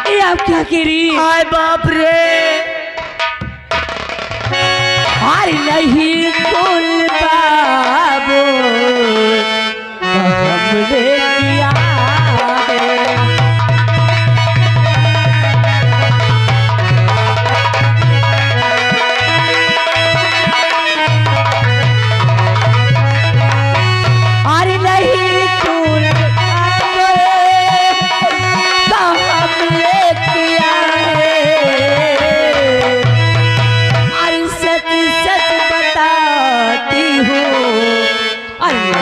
ये आप क्या कह रही? हाय बाप रे, हाय नहीं कुल बाबू हमने किया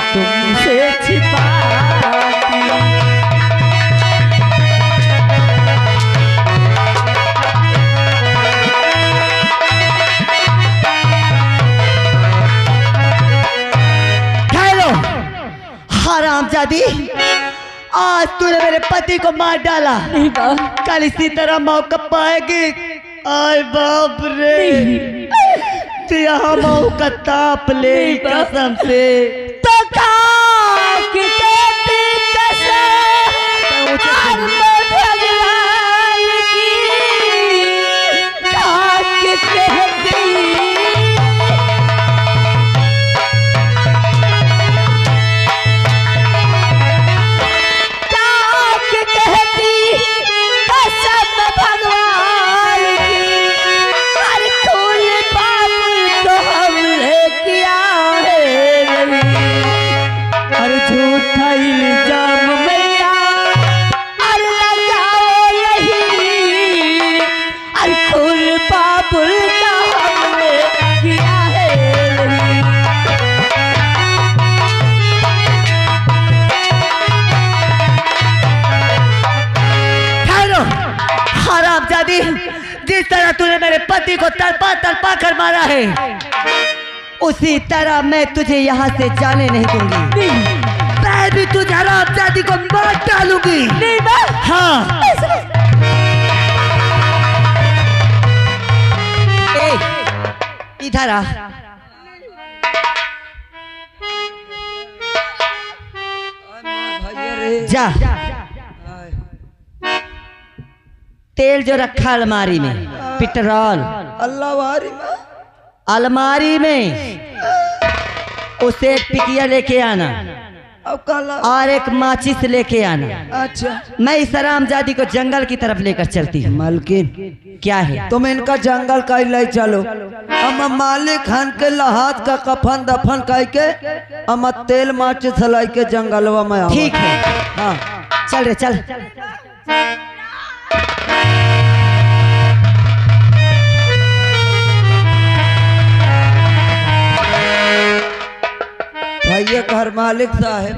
तुमसे छिपाती। ठहरो हरामजादी, आज तूने मेरे पति को मार डाला, कल इसी तरह मौका पाएगी। आय बाप रे, तू यहाँ मौका ताप ले कसम से। जिस तरह तूने मेरे पति को तड़पा तड़पा कर मारा है, उसी तरह मैं तुझे यहाँ से जाने नहीं दूंगी। मैं भी तुझे हरामजादी को मार डालूंगी। नहीं मैं? हाँ। इधर आ। जा, तेल जो रखा अलमारी में, पेट्रोल अलमारी में, उसे एक पिकिया लेके आना और एक माचिस लेके आना। अच्छा, मैं इस हरामजादी को जंगल की तरफ लेकर चलती हूँ। मालकिन क्या है? तुम इनका जंगल का ले चलो, हम मालिक खान के लहात का कफन दफन करके हम तेल माचिस लाई के जंगलवा में आओ। ठीक है। हाँ चल रे चल। भैया घर मालिक साहब,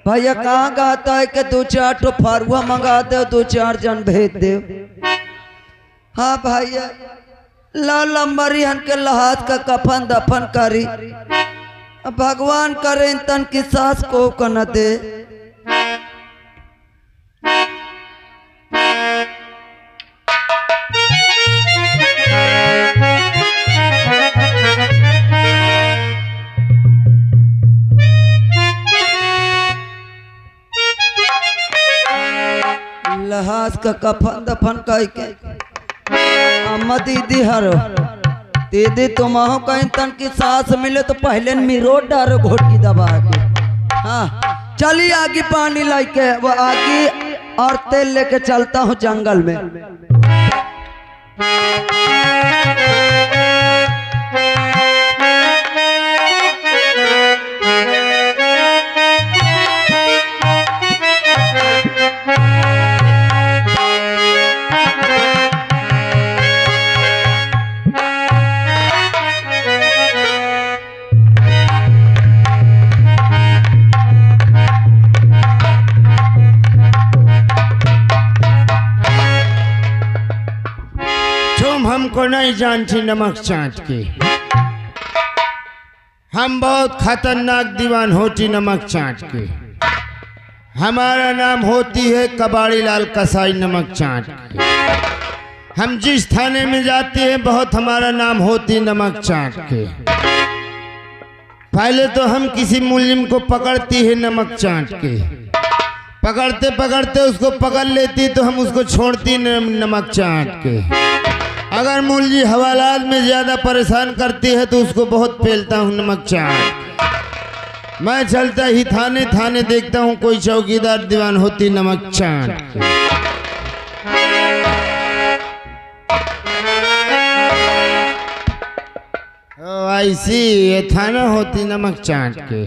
भैया कहाँ कहता है कि 2-4 ठो फरुआ मंगा दो, 2-4 जन भेज दे। हाँ भैया, लंबरी हन के लहात का कफन दफन करी, भगवान करे इन तन की सास को न दे। लहास का कफन दफन करके अम्मा दीदी हरो दीदी तुम कहीं तन की सांस मिले तो पहले मिरो डारो घोट की दबा के। हाँ चलिए आगे पानी लाके वो आगे और तेल लेके चलता हूँ जंगल में। हमको नहीं जानती नमक चाट के, हम बहुत खतरनाक दीवान होती नमक चाट के। हमारा नाम होती है कबाड़ी लाल कसाई नमक चाट के। हम जिस थाने में जाते हैं बहुत हमारा नाम होती नमक चाट के। पहले तो हम किसी मुलिम को पकड़ती है नमक चाट के, पकड़ते पकड़ते उसको पकड़ लेती तो हम उसको छोड़ती नमक चाट के। अगर मुलजी हवालात में ज़्यादा परेशान करती है तो उसको बहुत पेलता हूँ नमक चाट। मैं चलता ही थाने थाने देखता हूँ कोई चौकीदार दीवान होती नमक चाट के। ऐसी ये थाना होती नमक चाट के।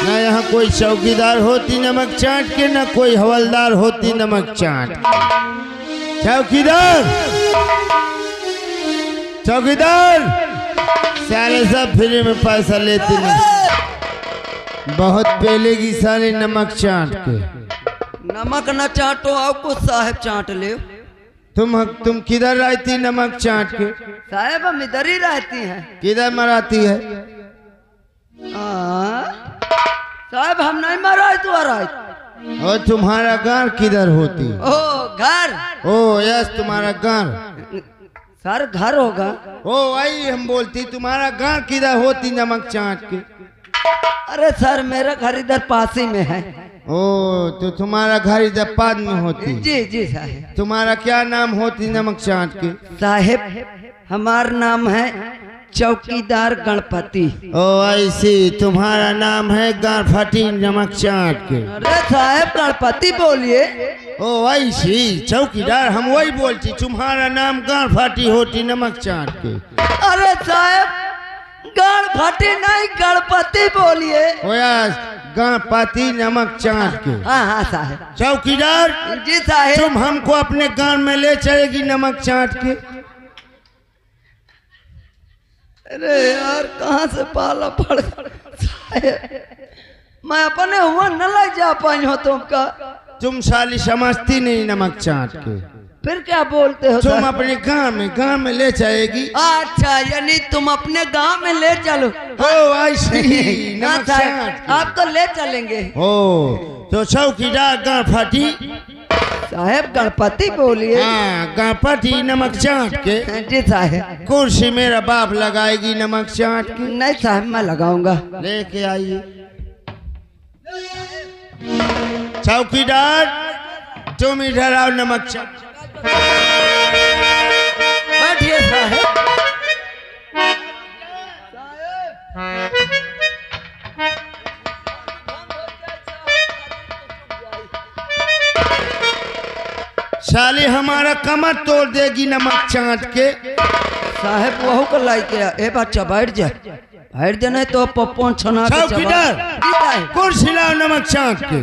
ना यहाँ कोई चौकीदार होती नमक चाट के, ना कोई हवलदार होती नमक चाट। चौकीदार चौकीदार सारे सब फ्री में पैसा लेते नहीं, बहुत पहले की साले नमक चाट के। नमक न चाटो आओ कुछ साहब चाट ले। तुम किधर रहती नमक चाट के? साहब हम इधर ही रहती हैं। किधर मराती है? साहब हम नहीं मरा है तुम्हारा। और तुम्हारा घर किधर होती? ओ घर। ओ यस तुम्हारा घर। सर घर होगा। ओ वही हम बोलती तुम्हारा घर किधर होती नमक चाट के? अरे सर मेरा घर इधर पास ही में है। ओ तो तुम्हारा घर इधर पाद में होती? जी जी साहब। तुम्हारा क्या नाम होती नमक चाट के? साहेब हमारा नाम है चौकीदार गणपति। ओ ऐसी तुम्हारा नाम है गणपति नमक चाट के। अरे साहब गणपति बोलिए। ओ ऐसी चौकीदार हम वही बोलती, तुम्हारा नाम गणपति होती नमक चाट के। अरे साहब गणपति नहीं गणपति बोलिए। ओ यस गणपति नमक चाट के। हाँ हाँ साहब। चौकीदार जी साहब। तुम हमको अपने गांव में ले चलेगी नमक चाट के? अरे यार कहाँ से पाला पड़ साहब, मैं अपने हुआ न ले जा पाई हो तुमका। तुम साली समझती नहीं नमक चाट के। फिर क्या बोलते हो? तुम अपने गांव में ले जाएगी। अच्छा यानी तुम अपने गांव में ले चलो। ओ ऐसी नमक चाट के। आप तो ले चलेंगे। ओ तो चौकीदार गणपति साहब गणपति बोलिए। हाँ गणपति नमक चाट के। जी साहब। कुर्सी मेरा बाप लगाएगी नमक चाट की? नहीं साहब मैं लगाऊंगा। लेके आइए। चौकीदार तुम इधर आओ नमक चाट। बैठिए साहब। साले हमारा कमर तोड़ देगी नमक चाट के। साहब वहू को लाई के ए बच्चा बैठ जा। बैठ जा नहीं तो पप्पन छना के चौकीदार जी साहब। कुर्सी लाओ नमक चाट के।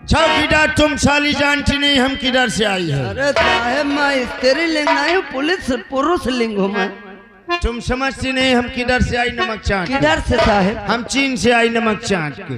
चौकीदार तुम साली जानती नहीं हम किधर से आई है? अरे साहब मैं स्त्री लिंग नहीं हूँ, पुलिस पुरुष लिंग हूँ मैं। तुम समझती नहीं हम किधर से आई नमक चाट के? किधर से साहब? हम चीन से आई नमक चाट के।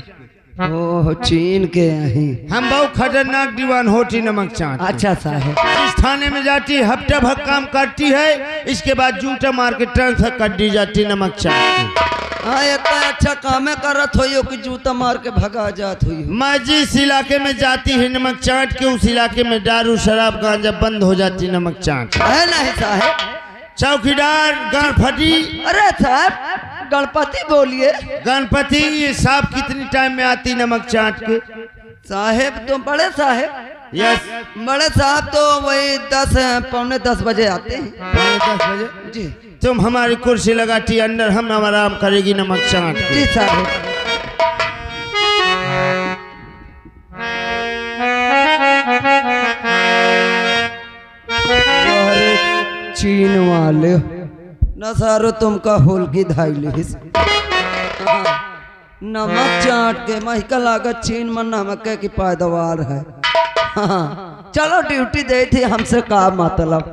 ओह चीन के आई। हम बहुत खतरनाक दीवान होती नमक चाट के। अच्छा साहब। इस थाने में जाती हफ्ता भर काम करती है, इसके बाद जूता मार के ट्रांसफर कर दी जाती नमक चाट के। हाँ इतना अच्छा काम करत हो कि जूता मार के भगा जात हुई। मैं जिस इलाके में जाती है नमक चाट के उस इलाके में दारू शराब गांजा बंद हो जाती नमक चाट। है नहीं साहब। चौकीदार गणपति। अरे साहब गणपति बोलिए। गणपति ये साहब कितनी टाइम में आती नमक चाट के? साहेब तो बड़े साहेब। यस बड़े साहब तो वही 10 पौने 10 बजे आते हैं। 10 बजे जी। तुम हमारी कुर्सी लगाती अंदर हम आराम करेगी नमक चाट के। जी साहब। चीन वाले न सारो तुमका होल की धाइली नमक चाट के महका लागत चीन में नमक की पैदावार है। हाँ चलो ड्यूटी दे थी हमसे का मतलब।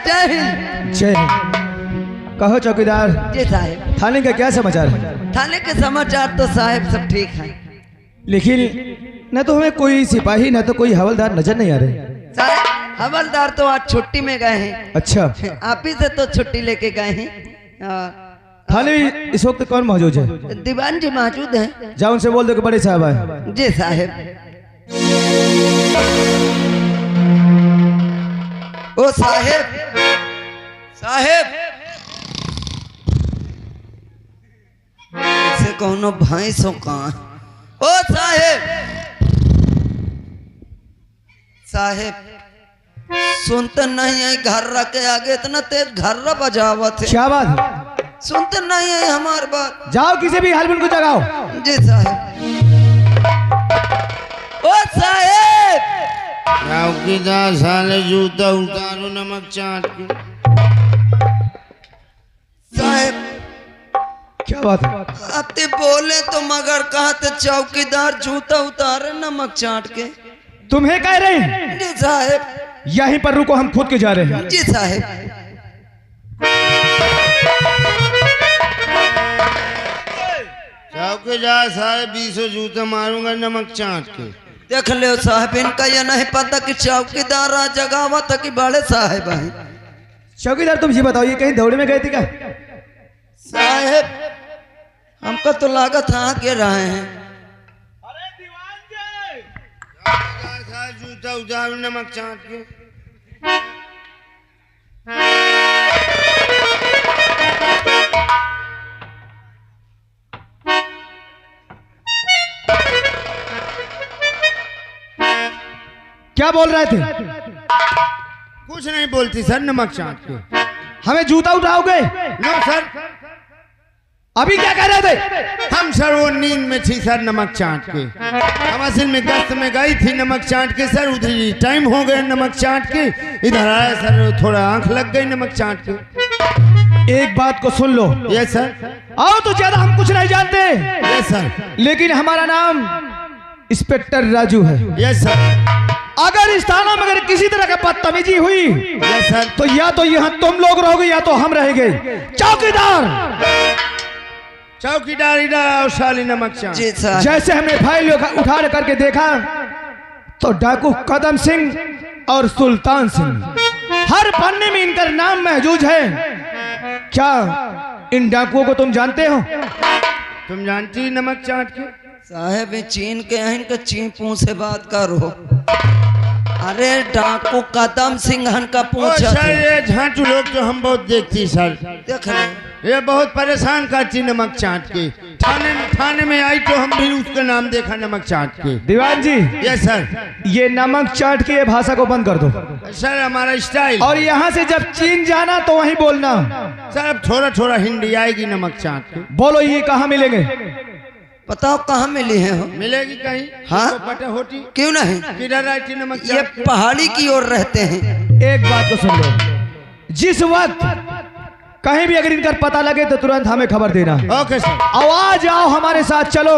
जय हिंद। जय हिंद। कहो चौकीदार, जी साहब। थाने का क्या समाचार है? थाने के समाचार तो साहब सब ठीक हैं। लेकिन न तो हमें कोई सिपाही न तो कोई हवलदार नजर नहीं आ रहे। साहब हवलदार तो आज छुट्टी में गए हैं। अच्छा, आप ही से तो छुट्टी लेके गए हैं। थाने में इस वक्त कौन मौजूद है? दीवान जी मौजूद हैं। जाओ उनसे बोल दो कि बड़े साहब आए। जी साहब। ओ साहेब, साहेब इसे कौनो भैंस हो कहाँ? ओ साहेब, साहेब सुनते नहीं है घर्रा के आगे इतना तेज घर्रा बजावत है। क्या बात है? सुनते नहीं है हमार बात। जाओ किसी भी हाल में उनको जगाओ। जी साहेब। ओ साहेब, चौकीदार साले जूता उतारो नमक चाट के। साहेब क्या बात है? अब ते बोले तो मगर कहा तो चौकीदार जूता उतारे नमक चाट के। तुम्हें कह रहे हैं? जी साहेब। यहीं पर रुको, हम खुद के जा रहे हैं। जी साहेब। चौकीदार साहब 20 जूता मारूंगा नमक चाट के। देख ले साहब, इनका यह नहीं पता कि चौकीदार आज जगावा था कि बड़े साहेब हैं। चौकीदार तुम ये बताओ, ये कहीं दौड़े में गए थे क्या? साहेब हमको तो लागत हाँ के रहे हैं। चौकीदार साहब जूता उतारो नमक चाट के। क्या बोल रहे थे? कुछ नहीं बोलती सर, नमक चाट के। हमें जूता उठाओगे? नो सर, अभी क्या कह रहे थे? हम सर वो नींद में थी सर, नमक चाट के। हम असल में गश्त में गई थी नमक चाट के सर, उधर ही टाइम हो गया नमक चाट के। इधर आया सर, थोड़ा आंख लग गई नमक चाट के। एक बात को सुन लो। Yes sir. आओ तो ज्यादा हम कुछ नहीं जानते, यस सर। लेकिन हमारा नाम इंस्पेक्टर राजू है। Yes sir. अगर इस थाना में अगर किसी तरह की बदतमीजी हुई यस सर। तो या तो यहाँ तुम लोग रहोगे या तो हम रहेंगे। चौकीदार, चौकीदार इधर आओ साली नमक चाट। जी साहब। जैसे हमने फाइल उठा करके देखा तो डाकू कदम सिंह और सुल्तान सिंह हर पन्ने में इनका नाम महजूद है। क्या इन डाकुओं को तुम जानते हो? तुम जानती नमक चाट के? साहेब ये चीन के हैं, इनका चीपू से बात करो। अरे डाकू कदम सिंह का पूछा सर, ये झांटू लोग जो हम बहुत देखती सर, देख ले। ये बहुत परेशान करती नमक चाट के। थाने में आई तो हम भी उसका नाम देखा नमक चाट के। दीवान जी, यस सर। ये नमक चाट के भाषा को बंद कर दो सर, हमारा स्टाइल। और यहाँ से जब चीन जाना तो वहीं बोलना। सर अब थोड़ा थोड़ा हिंदी आएगी नमक चाट के। बोलो ये कहाँ मिलेंगे? बताओ कहाँ मिली है हो? मिलेगी कहीं? हाँ? तो पता होती क्यों नहीं? किधर आई थी नमक ये चाट के? पहाड़ी की ओर रहते हैं। एक बात को सुन लो, जिस वक्त कहीं भी अगर इनका पता लगे तो तुरंत हमें खबर देना। Okay sir. आवाज आओ, हमारे साथ चलो,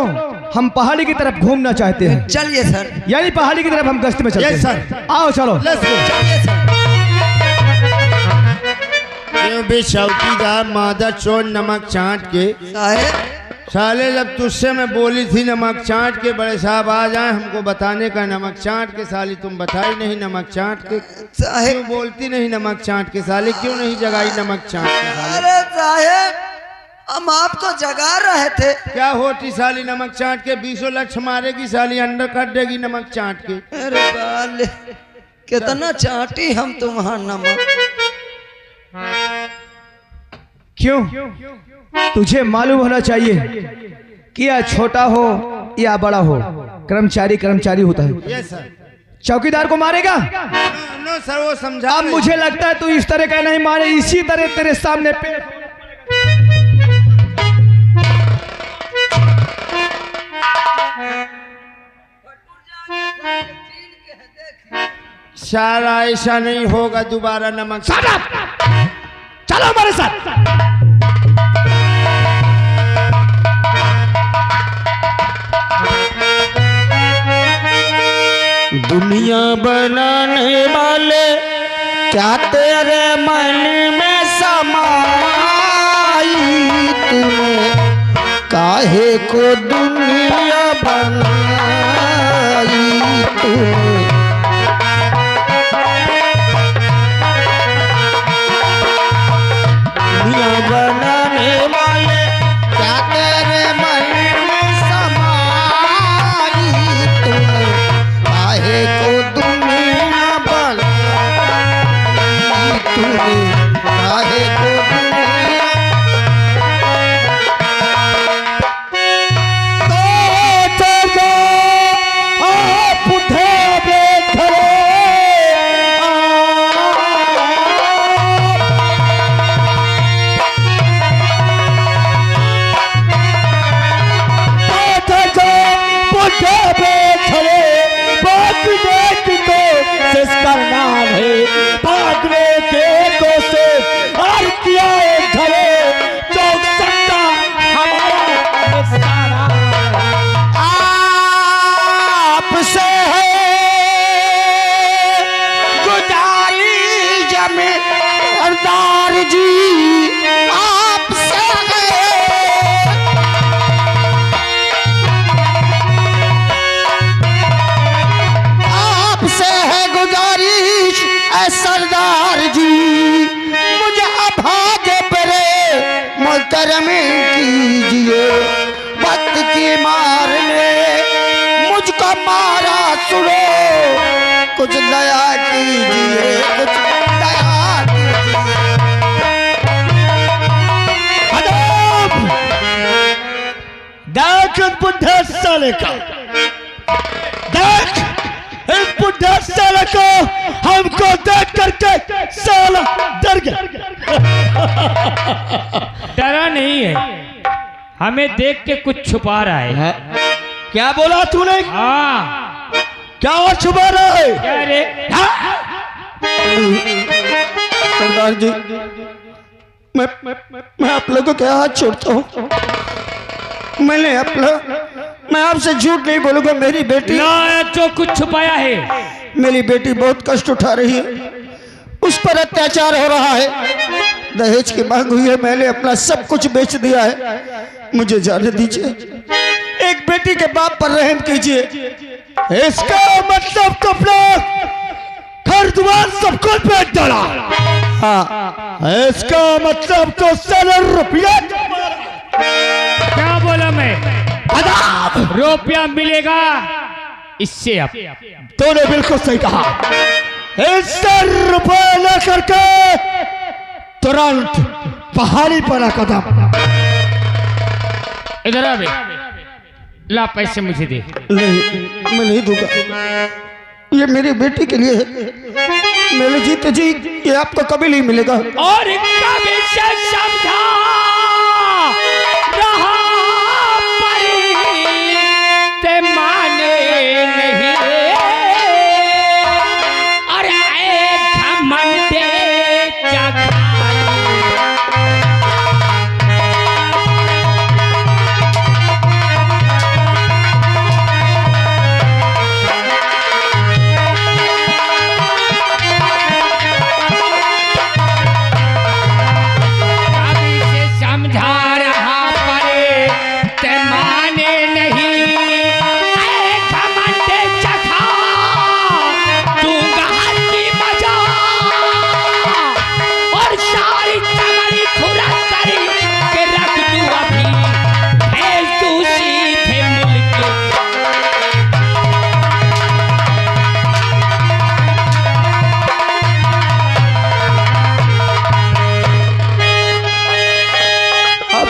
हम पहाड़ी की तरफ घूमना चाहते हैं। चलिए सर। यानी पहाड़ी की तरफ हम गश्त में चलते हैं। Yes sir. आओ चलो। Let's go. चलिए सर। क्यों बे चौकीदार मादा चोर नमक चाट के साहेब साले, जब तुझसे मैं बोली थी नमक चाट के बड़े साहब आ जाए हमको बताने का नमक चाट के, साली तुम बताई नहीं नमक चाट के। क्यों साहेब। बोलती नहीं नमक चाट के साली? क्यों नहीं जगाई नमक चाट के साली? अरे साहेब हम आपको जगा रहे थे। क्या होती साली नमक चाट के? 20 लक्ष्य मारेगी साली, अंडर कर देगी नमक चाट के। अरे बाल कितना चाटी हम तुम्हारा नमक। क्यों? तुझे मालूम होना चाहिए कि या छोटा हो या बड़ा हो, कर्मचारी कर्मचारी होता है। Yes sir. चौकीदार को मारेगा? नो सर, वो समझा अब रही। मुझे लगता है तू इस तरह का नहीं मारे, इसी तरह तेरे सामने पेश। सारा ऐसा नहीं होगा दोबारा नमक। चलो हमारे साथ। दुनिया बनाने वाले क्या तेरे मन में समा तूने काहे को दुनिया बनाई तूने दुनिया बनाने वाले क्या तेरे मन में समाई तूने काहे को दुनिया बनाई तूने काहे को दुनिया सरदार जी मुझे अभागे परे मोहतरम कीजिए वक्त की मार ने मुझको मारा सुनो कुछ दया कीजिए कुछ दया कीजिए देख बुढ़े साले का देख इस बुढ़े साले को हमको देख करके साला डर गया डरा नहीं है, हमें देख के कुछ छुपा रहा है। क्या बोला तूने? हाँ क्या और छुपा रहा है? क्या रे? सरदार जी मैं आप लोगों के हाथ छोड़ता हूँ। मैं आपसे झूठ नहीं बोलूंगा। मेरी बेटी ना जो कुछ छुपाया है, मेरी बेटी बहुत कष्ट उठा रही है, उस पर अत्याचार हो रहा है, दहेज की मांग हुई है, मैंने अपना सब कुछ बेच दिया है, मुझे जाने दीजिए। एक बेटी के बाप पर रहम कीजिए। इसका मतलब तो अपना घर द्वार सब कुछ बेच डाला। हाँ इसका मतलब तो सारा रुपया क्या बोला मैं? रुपया मिलेगा इससे। अब तूने बिल्कुल सही कहा। इससे रुपये लेकर के तुरंत पहाड़ी पर कदम। इधर आ बे, ला पैसे मुझे दे। नहीं मैं नहीं दूंगा, ये मेरी बेटी के लिए है। मेरे जीते जी ये आपको कभी नहीं मिलेगा। और इनका विषय समझा रहा पर ते माने नहीं। अरे घमंडे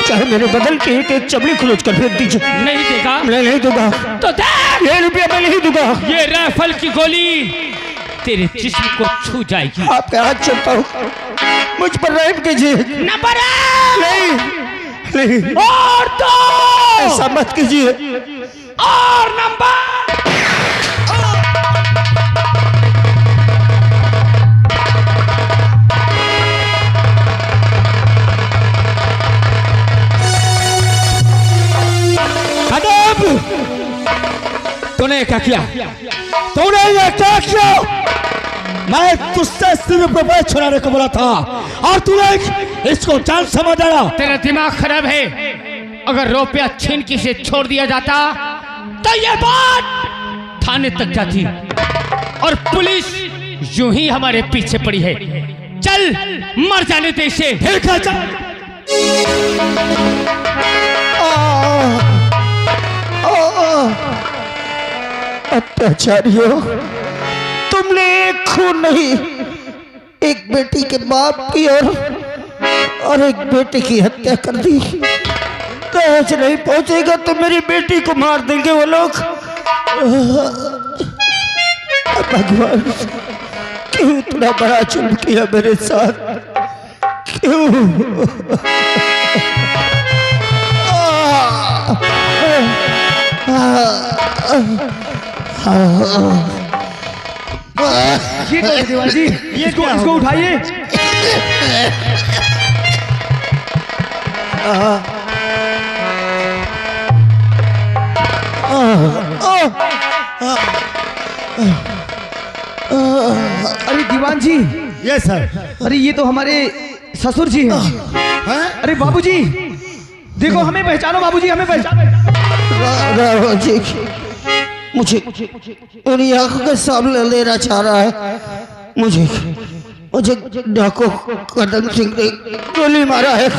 चाहे मेरे बदल के एक चमड़ी खरोच कर फेंक दीजिए। नहीं देगा? मैं नहीं दूंगा। तो देख, ये रुपया मैं नहीं दूंगा। ये राइफल की गोली तेरे जिस्म को छू जाएगी। आपके हाथ चलता हूँ, मुझ पर रहम कीजिए। नंबर नहीं नहीं और दो, ऐसा मत कीजिए। और नंबर तूने क्या किया? तूने ये क्या किया? मैं तुझसे सिर्फ रुपए छुड़ाने को बोला था और तूने इसको जान समझ आया। तेरा दिमाग खराब है। अगर रुपया छीन के से छोड़ दिया जाता तो ये बात थाने तक जाती और पुलिस यूं ही हमारे पीछे पड़ी है। चल मर जाने दे इसे। ठीक है चल। अत्याचारियों, तुमने एक खून नहीं, एक बेटी के बाप की और एक बेटे की हत्या कर दी। दहेज नहीं पहुंचेगा तो मेरी बेटी को मार देंगे वो लोग। भगवान, क्यों इतना बड़ा जुल्म किया मेरे साथ? क्यों? ये कौन है दीवान जी? इसको उठाइए। अरे दीवान जी, यस सर। अरे ये तो हमारे ससुर जी हैं। अरे बाबूजी, देखो हमें पहचानो बाबूजी, हमें पहचानो। राघव जी मुझे उन्हीं आंखों के सामने लेना चाह रहा है। मुझे डाकू कदम सिंह ने गोली मारा है।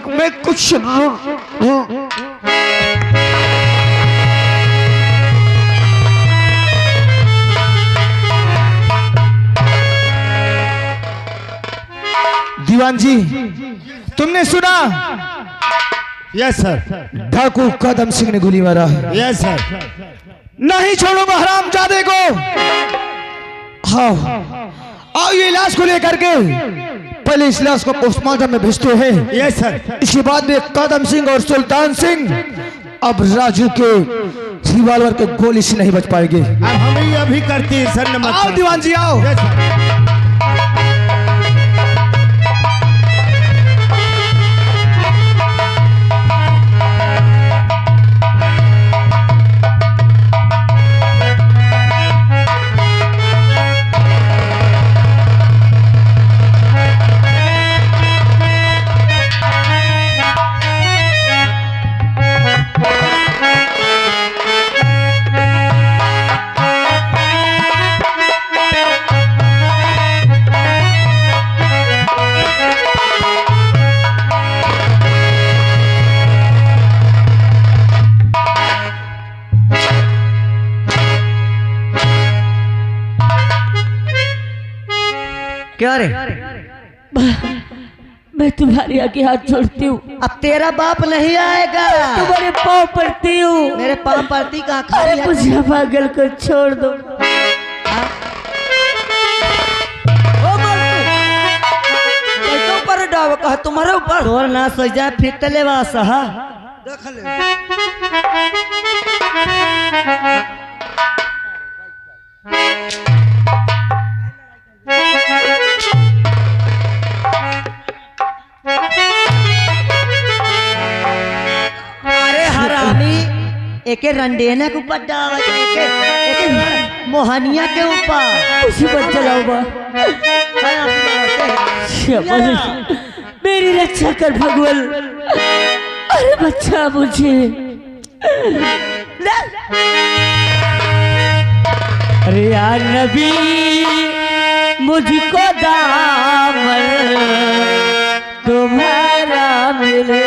मैं कुछ दीवान जी, तुमने सुना? Yes sir. डाकू कदम सिंह ने गोली मारा है। Yes sir. नहीं छोड़ूंगा हरामजादे को। हाँ, आओ ये लाश को लेकर के पहले इस लाश को पोस्टमार्टम में भेजते हैं। Yes sir. इसके बाद में कदम सिंह और सुल्तान सिंह अब राजू के रिवॉल्वर के गोली से नहीं बच पाएंगे। अब हमें ये अभी करती है सर। नमस्कार। आओ दीवान जी आओ। Yes sir. क्या रे? मैं तुम्हारे आगे हाथ जोड़ती हूँ। अब तेरा बाप नहीं आएगा। तुम्हारे पाँव पड़ती हूँ। मेरे पाँव पड़ती का अरे मुझे पागल को छोड़ दो। ऊपर डाव कहा तुम्हारे ऊपर तोर ना सो जाए फिर तले वासा। देख ले। अरे हरामी, एके रंडेना के ऊपर डावा, एके मोहनिया के ऊपर। उसी पर चलाओ बा। मेरी रक्षा कर भगवान। अरे बच्चा मुझे। अरे यार नबी मुझको दामन तुम्हारा मिले।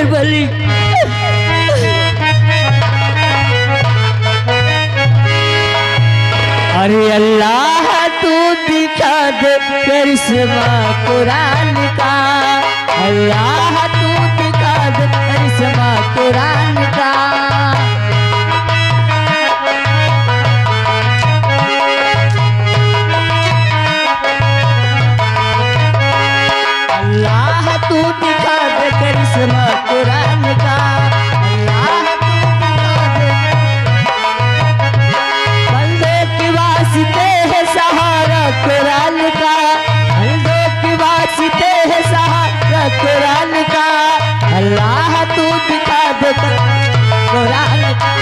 बजरंगबली। अरे अल्लाह तू दिखा दे करिश्मा कुरान का, अल्लाह तू दिखा दे करिश्मा कुरान का। अल्लाह तू दिखा दे करिश्मा कुरान का, अल्लाह तू दिखा दे। बंदे के वास्ते है सहारा कुरान का, बंदे के वास्ते है सहारा कुरान का। अल्लाह तू दिखा दे कुरान का।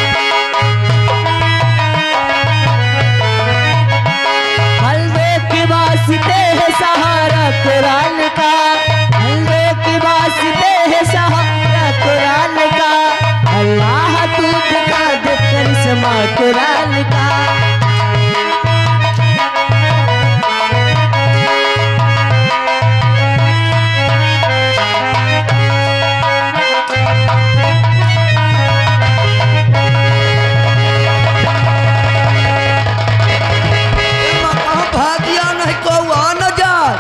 बंदे के वास्ते है सहारा कुरान का, बंदे के वास्ते है सहारा कुरान का। अल्लाह तू दिखा दे करिश्मा कुरान का। कहाँ भाग गया नहीं कौआ न जाए।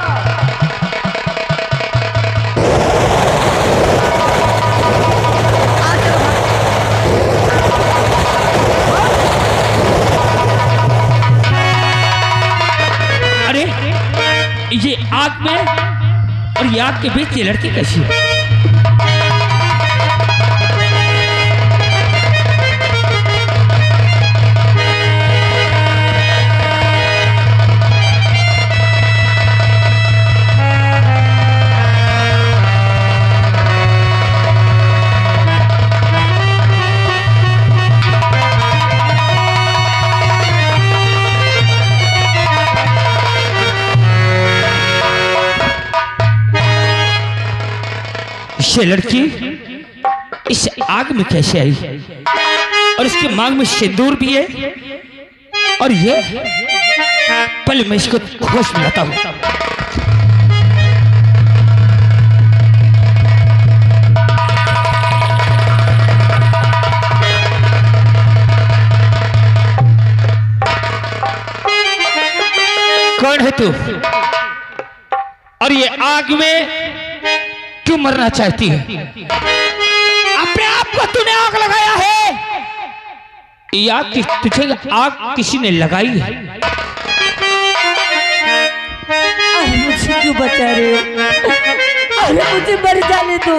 अरे ये आग में और ये आग के बीच ये लड़की कैसी है? ये लड़की इस आग में कैसे आई और इसके मांग में सिंदूर भी है और ये पहले मैं इसको खोज मिलाता हूं। कौन है तू और ये आग में क्यों मरना चाहती है? अपने आप को तूने आग लगाया है या कि तुझे आग किसी ने लगाई है? अरे मुझे क्यों बचा रहे हो? अरे मुझे मर जाने दो।